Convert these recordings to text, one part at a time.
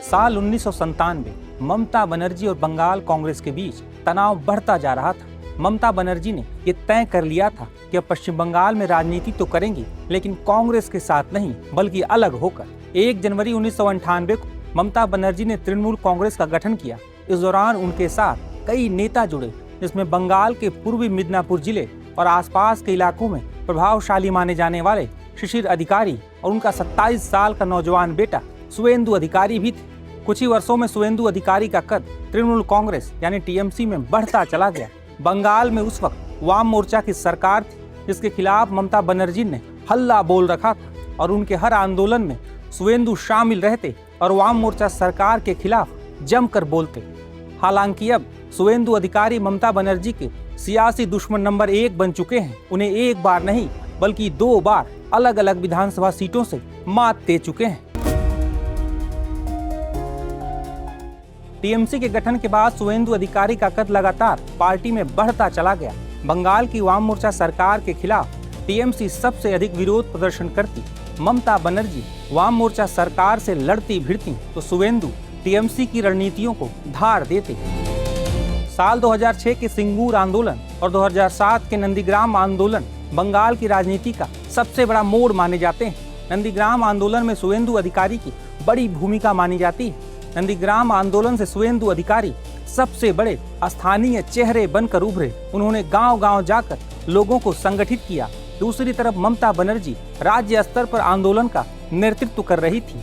साल 1997 ममता बनर्जी और बंगाल कांग्रेस के बीच तनाव बढ़ता जा रहा था। ममता बनर्जी ने ये तय कर लिया था कि अब पश्चिम बंगाल में राजनीति तो करेंगी, लेकिन कांग्रेस के साथ नहीं बल्कि अलग होकर। 1 जनवरी 1998 को ममता बनर्जी ने तृणमूल कांग्रेस का गठन किया। इस दौरान उनके साथ कई नेता जुड़े, जिसमें बंगाल के पूर्वी मिदनापुर जिले और आसपास के इलाकों में प्रभावशाली माने जाने वाले शिशिर अधिकारी और उनका 27 साल का नौजवान बेटा सुवेंदु अधिकारी भी थे। कुछ ही वर्षों में सुवेंदु अधिकारी का कद तृणमूल कांग्रेस यानी टीएमसी में बढ़ता चला गया। बंगाल में उस वक्त वाम मोर्चा की सरकार थी, जिसके खिलाफ ममता बनर्जी ने हल्ला बोल रखा था और उनके हर आंदोलन में सुवेंदु शामिल रहते और वाम मोर्चा सरकार के खिलाफ जमकर बोलते। हालांकि अब सुवेंदु अधिकारी ममता बनर्जी के सियासी दुश्मन नंबर 1 बन चुके हैं। उन्हें एक बार नहीं बल्कि 2 बार अलग अलग विधानसभा सीटों से मात दे चुके हैं। टीएमसी के गठन के बाद सुवेंदु अधिकारी का कद लगातार पार्टी में बढ़ता चला गया। बंगाल की वाम मोर्चा सरकार के खिलाफ टीएमसी सबसे अधिक विरोध प्रदर्शन करती। ममता बनर्जी वाम मोर्चा सरकार से लड़ती भिड़ती तो सुवेंदु टीएमसी की रणनीतियों को धार देते। साल 2006 के सिंगूर आंदोलन और 2007 के नंदीग्राम आंदोलन बंगाल की राजनीति का सबसे बड़ा मोड़ माने जाते हैं। नंदीग्राम आंदोलन में सुवेंदु अधिकारी की बड़ी भूमिका मानी जाती है। नंदीग्राम आंदोलन से सुवेंदु अधिकारी सबसे बड़े स्थानीय चेहरे बनकर उभरे। उन्होंने गांव-गांव जाकर लोगों को संगठित किया। दूसरी तरफ ममता बनर्जी राज्य स्तर पर आंदोलन का नेतृत्व कर रही थी।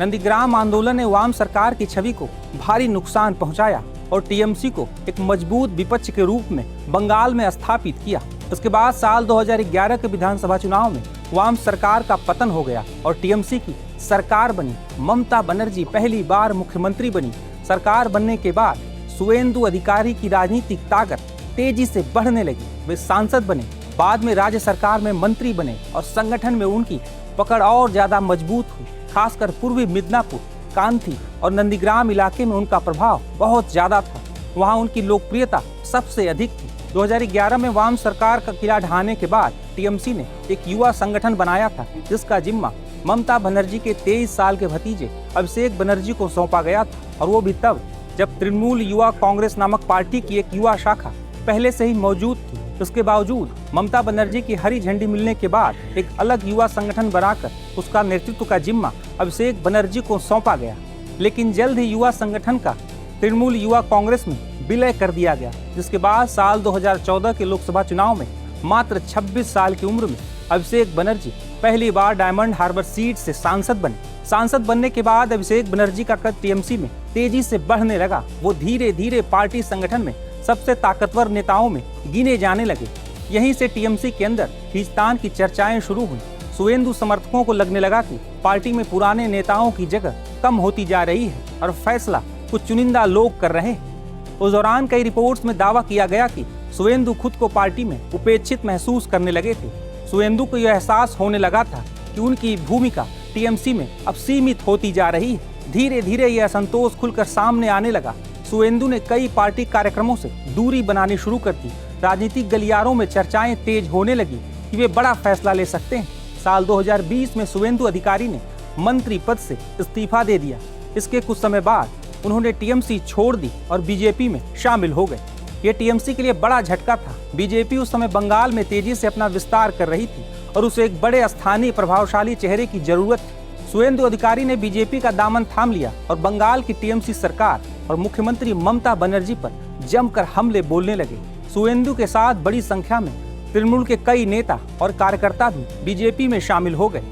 नंदीग्राम आंदोलन ने वाम सरकार की छवि को भारी नुकसान पहुंचाया और टीएमसी को एक मजबूत विपक्ष के रूप में बंगाल में स्थापित किया। उसके बाद साल 2011 के विधानसभा चुनाव में वाम सरकार का पतन हो गया और टीएमसी की सरकार बनी। ममता बनर्जी पहली बार मुख्यमंत्री बनी। सरकार बनने के बाद सुवेंदु अधिकारी की राजनीतिक ताकत तेजी से बढ़ने लगी। वे सांसद बने, बाद में राज्य सरकार में मंत्री बने और संगठन में उनकी पकड़ और ज्यादा मजबूत हुई। खासकर पूर्वी मिदनापुर, कांथी और नंदीग्राम इलाके में उनका प्रभाव बहुत ज्यादा था। वहां उनकी लोकप्रियता सबसे अधिक थी। 2011 में वाम सरकार का किला ढहाने के बाद टीएमसी ने एक युवा संगठन बनाया था, जिसका जिम्मा ममता बनर्जी के 23 साल के भतीजे अभिषेक बनर्जी को सौंपा गया था, और वो भी तब जब तृणमूल युवा कांग्रेस नामक पार्टी की एक युवा शाखा पहले से ही मौजूद थी। उसके बावजूद ममता बनर्जी की हरी झंडी मिलने के बाद एक अलग युवा संगठन बनाकर उसका नेतृत्व का जिम्मा अभिषेक बनर्जी को सौंपा गया। लेकिन जल्द ही युवा संगठन का तृणमूल युवा कांग्रेस में विलय कर दिया गया, जिसके बाद साल 2014 के लोकसभा चुनाव में मात्र 26 साल की उम्र में अभिषेक बनर्जी पहली बार डायमंड हार्बर सीट से सांसद बने। सांसद बनने के बाद अभिषेक बनर्जी का कद टीएमसी में तेजी से बढ़ने लगा। वो धीरे धीरे पार्टी संगठन में सबसे ताकतवर नेताओं में गिने जाने लगे। यहीं से टीएमसी के अंदर खींचतान की चर्चाएं शुरू हुई। सुवेंदु समर्थकों को लगने लगा कि पार्टी में पुराने नेताओं की जगह कम होती जा रही है और फैसला कुछ चुनिंदा लोग कर रहे हैं। उस दौरान कई रिपोर्ट्स में दावा किया गया कि सुवेंदु खुद को पार्टी में उपेक्षित महसूस करने लगे थे। सुवेंदु को यह एहसास होने लगा था कि उनकी भूमिका टीएमसी में अब सीमित होती जा रही है। धीरे धीरे यह असंतोष खुलकर सामने आने लगा। सुवेंदु ने कई पार्टी कार्यक्रमों से दूरी बनानी शुरू कर दी। राजनीतिक गलियारों में चर्चाएं तेज होने लगी कि वे बड़ा फैसला ले सकते हैं। साल 2020 में सुवेंदु अधिकारी ने मंत्री पद से इस्तीफा दे दिया। इसके कुछ समय बाद उन्होंने टीएमसी छोड़ दी और बीजेपी में शामिल हो गए। ये टीएमसी के लिए बड़ा झटका था। बीजेपी उस समय बंगाल में तेजी से अपना विस्तार कर रही थी और उसे एक बड़े स्थानीय प्रभावशाली चेहरे की जरूरत थी। सुवेंदु अधिकारी ने बीजेपी का दामन थाम लिया और बंगाल की टीएमसी सरकार और मुख्यमंत्री ममता बनर्जी पर जमकर हमले बोलने लगे। सुवेंदु के साथ बड़ी संख्या में तृणमूल के कई नेता और कार्यकर्ता भी बीजेपी में शामिल हो गए।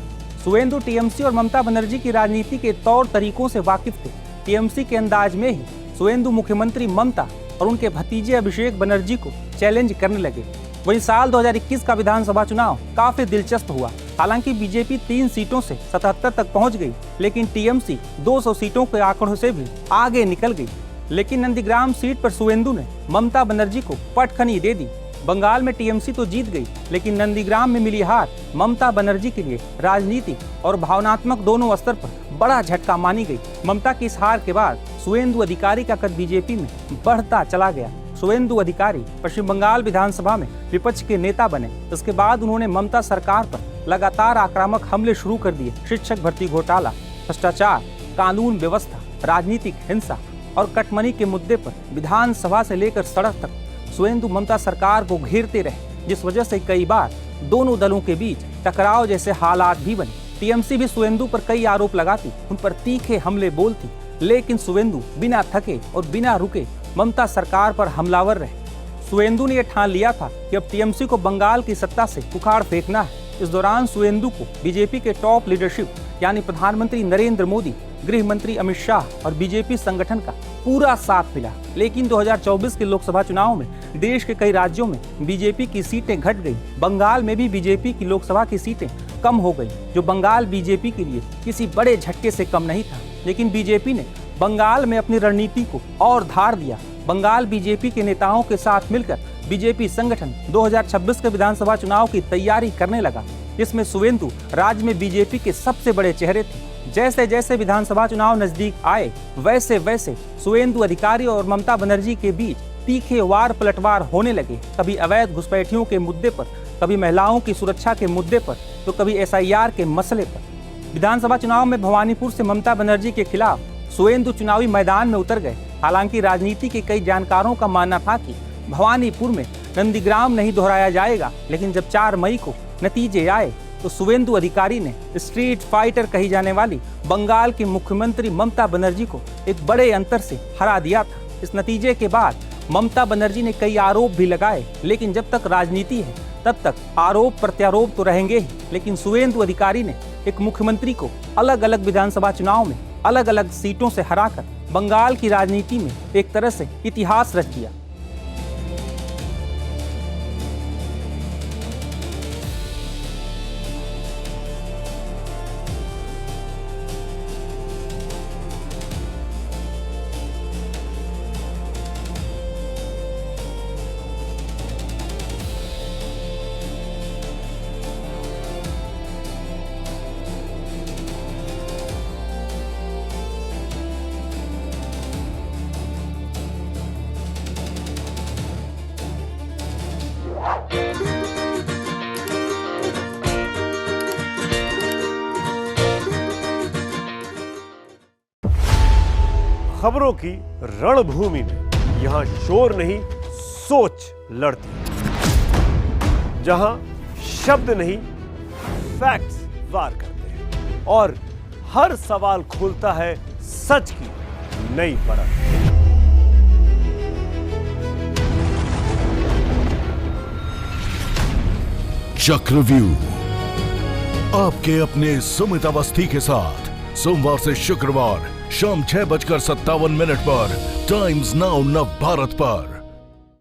सुवेंदु टीएमसी और ममता बनर्जी की राजनीति के तौर तरीकों से वाकिफ थे। टीएमसी के अंदाज में ही सुवेंदु मुख्यमंत्री ममता और उनके भतीजे अभिषेक बनर्जी को चैलेंज करने लगे। वहीं साल 2021 का विधानसभा चुनाव काफी दिलचस्प हुआ। हालांकि बीजेपी 3 सीटों से 77 तक पहुंच गई, लेकिन टीएमसी 200 सीटों के आंकड़ों से भी आगे निकल गई। लेकिन नंदीग्राम सीट पर सुवेंदु ने ममता बनर्जी को पटखनी दे दी। बंगाल में टीएमसी तो जीत गई, लेकिन नंदीग्राम में मिली हार ममता बनर्जी के लिए राजनीतिक और भावनात्मक दोनों स्तर पर बड़ा झटका मानी गई। ममता की इस हार के बाद सुवेंदु अधिकारी का कद बीजेपी में बढ़ता चला गया। सुवेंदु अधिकारी पश्चिम बंगाल विधानसभा में विपक्ष के नेता बने। इसके बाद उन्होंने ममता सरकार पर लगातार आक्रामक हमले शुरू कर दिए। शिक्षक भर्ती घोटाला, भ्रष्टाचार, कानून व्यवस्था राजनीतिक हिंसा और कटमनी के मुद्दे पर विधानसभा से लेकर सड़क तक सुवेंदु ममता सरकार को घेरते रहे, जिस वजह से कई बार दोनों दलों के बीच टकराव जैसे हालात भी बने। टीएमसी भी सुवेंदु पर कई आरोप लगाती, उन पर तीखे हमले बोलती, लेकिन सुवेंदु बिना थके और बिना रुके ममता सरकार पर हमलावर रहे। सुवेंदु ने यह ठान लिया था कि अब टीएमसी को बंगाल की सत्ता से उखाड़ फेंकना है। इस दौरान सुवेंदु को बीजेपी के टॉप लीडरशिप यानी प्रधानमंत्री नरेंद्र मोदी, गृह मंत्री अमित शाह और बीजेपी संगठन का पूरा साथ मिला। लेकिन 2024 के लोकसभा चुनाव में देश के कई राज्यों में बीजेपी की सीटें घट गई। बंगाल में भी बीजेपी की लोकसभा की सीटें कम हो गई, जो बंगाल बीजेपी के लिए किसी बड़े झटके से कम नहीं था। लेकिन बीजेपी ने बंगाल में अपनी रणनीति को और धार दिया। बंगाल बीजेपी के नेताओं के साथ मिलकर बीजेपी संगठन 2026 के विधानसभा चुनाव की तैयारी करने लगा, जिसमें सुवेंदु राज्य में बीजेपी के सबसे बड़े चेहरे थे। जैसे जैसे विधानसभा चुनाव नजदीक आए, वैसे वैसे सुवेंदु अधिकारी और ममता बनर्जी के बीच तीखे वार पलटवार होने लगे। कभी अवैध घुसपैठियों के मुद्दे पर, कभी महिलाओं की सुरक्षा के मुद्दे पर, तो कभी एसआईआर के मसले पर। विधानसभा चुनाव में भवानीपुर से ममता बनर्जी के खिलाफ सुवेंदु चुनावी मैदान में उतर गए। हालांकि राजनीति के कई जानकारों का मानना था कि भवानीपुर में नंदीग्राम नहीं दोहराया जाएगा, लेकिन जब 4 मई को नतीजे आए तो सुवेंदु अधिकारी ने स्ट्रीट फाइटर कही जाने वाली बंगाल की मुख्यमंत्री ममता बनर्जी को एक बड़े अंतर से हरा दिया था। इस नतीजे के बाद ममता बनर्जी ने कई आरोप भी लगाए, लेकिन जब तक राजनीति है तब तक आरोप प्रत्यारोप तो रहेंगे ही। लेकिन सुवेंदु अधिकारी ने एक मुख्यमंत्री को अलग अलग विधानसभा चुनाव में अलग अलग सीटों से हराकर बंगाल की राजनीति में एक तरह से इतिहास रच दिया। खबरों की रणभूमि में यहां शोर नहीं, सोच लड़ती है। जहां शब्द नहीं, फैक्ट्स वार करते हैं और हर सवाल खोलता है सच की नई परत। चक्रव्यूह आपके अपने सुमित अवस्थी के साथ सोमवार से शुक्रवार शाम 6:57 पर टाइम्स नाउ नव भारत पर।